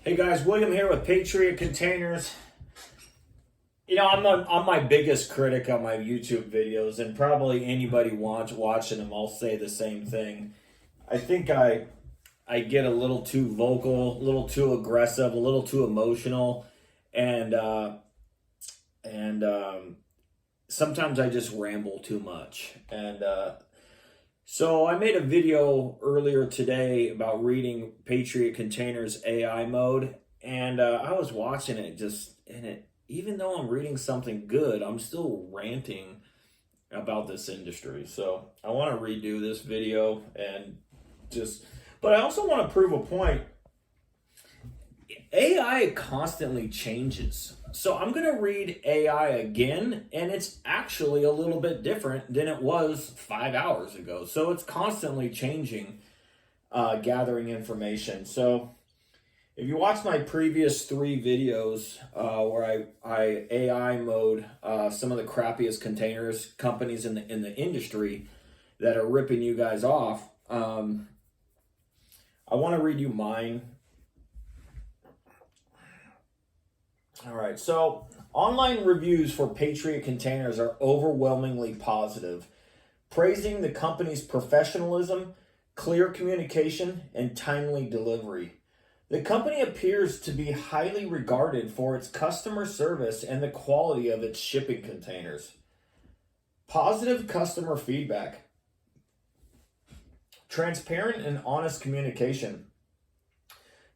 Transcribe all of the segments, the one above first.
Hey guys, William here with Patriot Containers. You know, I'm my biggest critic on my YouTube videos, and probably anybody watching them, I'll say the same thing. I think I get a little too vocal, a little too aggressive, a little too emotional, and sometimes I just ramble too much. So I made a video earlier today about reading Patriot Containers AI mode, and I was watching it even though I'm reading something good, I'm still ranting about this industry. So I want to redo this video but I also want to prove a point. AI constantly changes. So I'm going to read AI again, and it's actually a little bit different than it was 5 hours ago. So it's constantly changing, gathering information. So if you watch my previous 3 videos where I AI mode some of the crappiest containers companies in the industry that are ripping you guys off, I want to read you mine. All right, so online reviews for Patriot Containers are overwhelmingly positive, praising the company's professionalism, clear communication, and timely delivery. The company appears to be highly regarded for its customer service and the quality of its shipping containers. Positive customer feedback. Transparent and honest communication.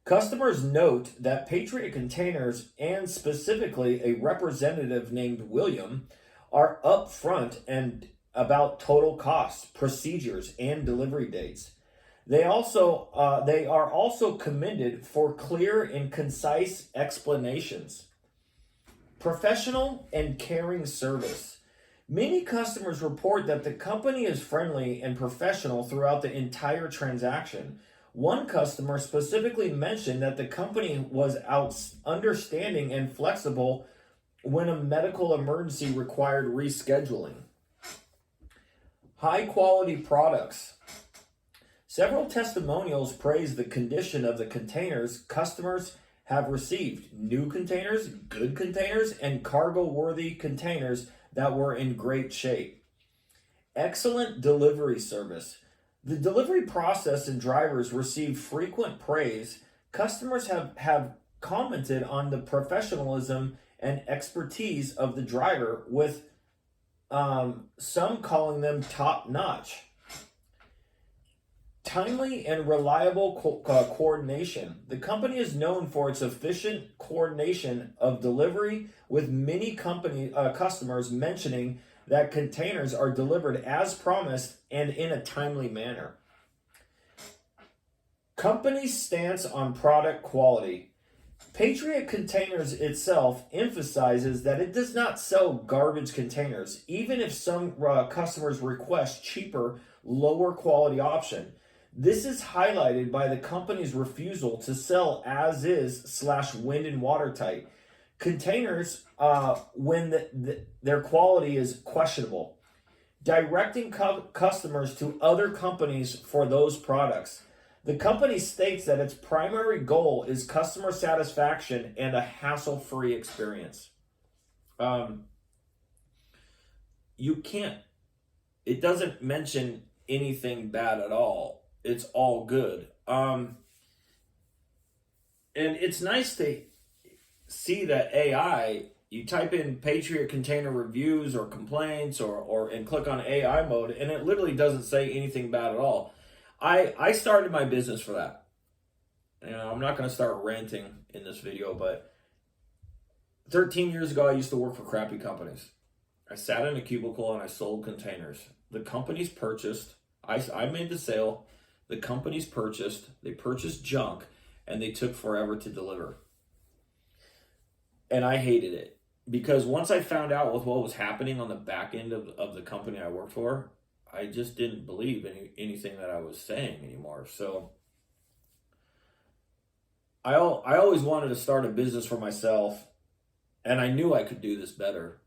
Customers note that Patriot Containers, and specifically a representative named William, are upfront and about total costs, procedures, and delivery dates. They are also commended for clear and concise explanations. Professional and caring service. Many customers report that the company is friendly and professional throughout the entire transaction. One customer specifically mentioned that the company was understanding and flexible when a medical emergency required rescheduling. High quality products. Several testimonials praise the condition of the containers customers have received. New containers, good containers, and cargo-worthy containers that were in great shape. Excellent delivery service. The delivery process and drivers receive frequent praise. Customers have commented on the professionalism and expertise of the driver, with some calling them top-notch. Timely and reliable coordination. The company is known for its efficient coordination of delivery, with many customers mentioning that containers are delivered as promised and in a timely manner. Company's stance on product quality. Patriot Containers itself emphasizes that it does not sell garbage containers, even if some customers request cheaper, lower quality option. This is highlighted by the company's refusal to sell as-is / wind and watertight containers when their quality is questionable, directing customers to other companies for those products. The company states that its primary goal is customer satisfaction and a hassle-free experience. It doesn't mention anything bad at all. It's all good. And it's nice to see that AI, you type in Patriot Container reviews or complaints and click on AI mode, and it literally doesn't say anything bad at all. I started my business for that. You know, I'm not going to start ranting in this video, but 13 years ago, I used to work for crappy companies. I sat in a cubicle and I sold containers. The companies purchased. I made the sale. The companies they purchased junk, and they took forever to deliver. And I hated it, because once I found out with what was happening on the back end of the company I worked for, I just didn't believe anything that I was saying anymore. So I always wanted to start a business for myself, and I knew I could do this better.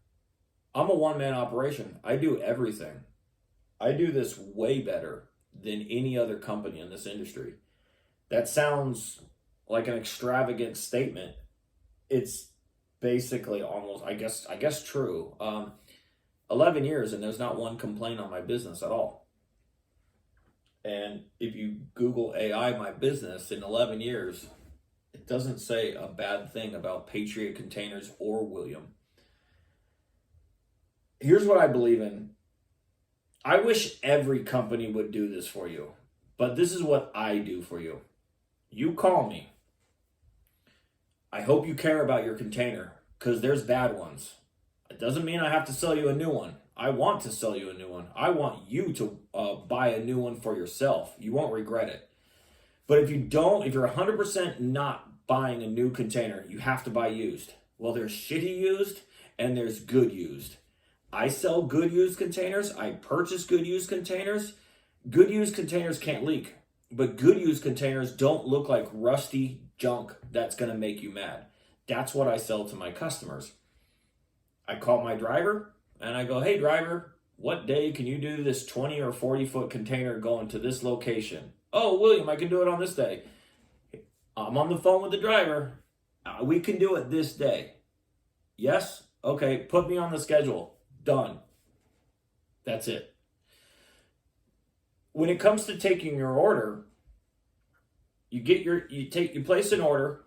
I'm a one-man operation. I do everything. I do this way better than any other company in this industry. That sounds like an extravagant statement. It's basically almost, I guess true. 11 years and there's not one complaint on my business at all. And if you Google AI my business in 11 years, it doesn't say a bad thing about Patriot Containers or William. Here's what I believe in. I wish every company would do this for you, but this is what I do for you. You call me. I hope you care about your container, because there's bad ones. It doesn't mean I have to sell you a new one. I want to sell you a new one. I want you to buy a new one for yourself. You won't regret it. But if you're 100% not buying a new container, you have to buy used. Well, there's shitty used and there's good used. I sell good used containers. I purchase good used containers. Good used containers can't leak, but good used containers don't look like rusty junk that's going to make you mad. That's what I sell to my customers. I call my driver and I go, hey driver, what day can you do this 20 or 40 foot container going to this location? Oh, William, I can do it on this day. I'm on the phone with the driver. We can do it this day. Yes? Okay, put me on the schedule. Done. That's it. When it comes to taking your order, you place an order,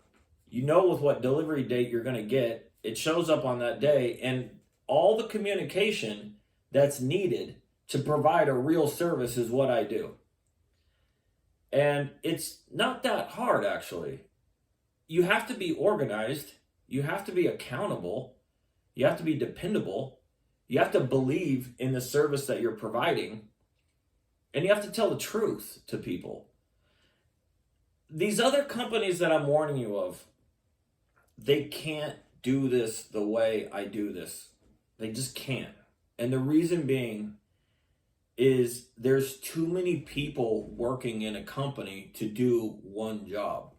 you know with what delivery date you're going to get, it shows up on that day, and all the communication that's needed to provide a real service is what I do. And it's not that hard, actually. You have to be organized, you have to be accountable, you have to be dependable, you have to believe in the service that you're providing, and you have to tell the truth to people. These other companies that I'm warning you of, they can't do this the way I do this. They just can't. And the reason being is there's too many people working in a company to do one job.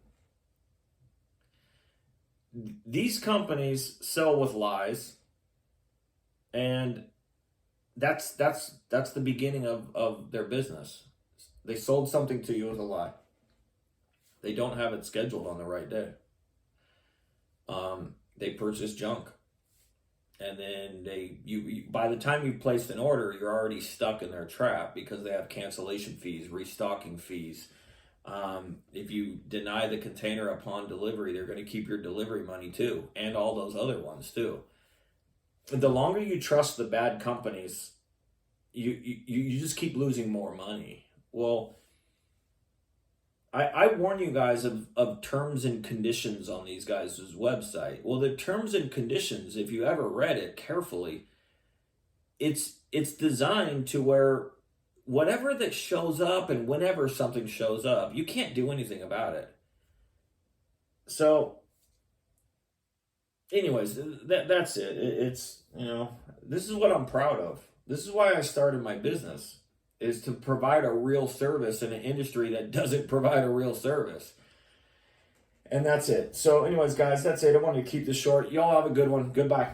These companies sell with lies, and that's the beginning of their business. They sold something to you as a lie. They don't have it scheduled on the right day. They purchase junk, and then by the time you've placed an order, you're already stuck in their trap because they have cancellation fees, restocking fees. If you deny the container upon delivery, they're going to keep your delivery money too, and all those other ones too. The longer you trust the bad companies, you just keep losing more money. Well, I warn you guys of terms and conditions on these guys' website. Well, the terms and conditions, if you ever read it carefully, it's designed to where whatever that shows up and whenever something shows up, you can't do anything about it. So, anyways, that's it. It's, this is what I'm proud of. This is why I started my business, is to provide a real service in an industry that doesn't provide a real service. And that's it. So anyways, guys, that's it. I wanted to keep this short. Y'all have a good one. Goodbye.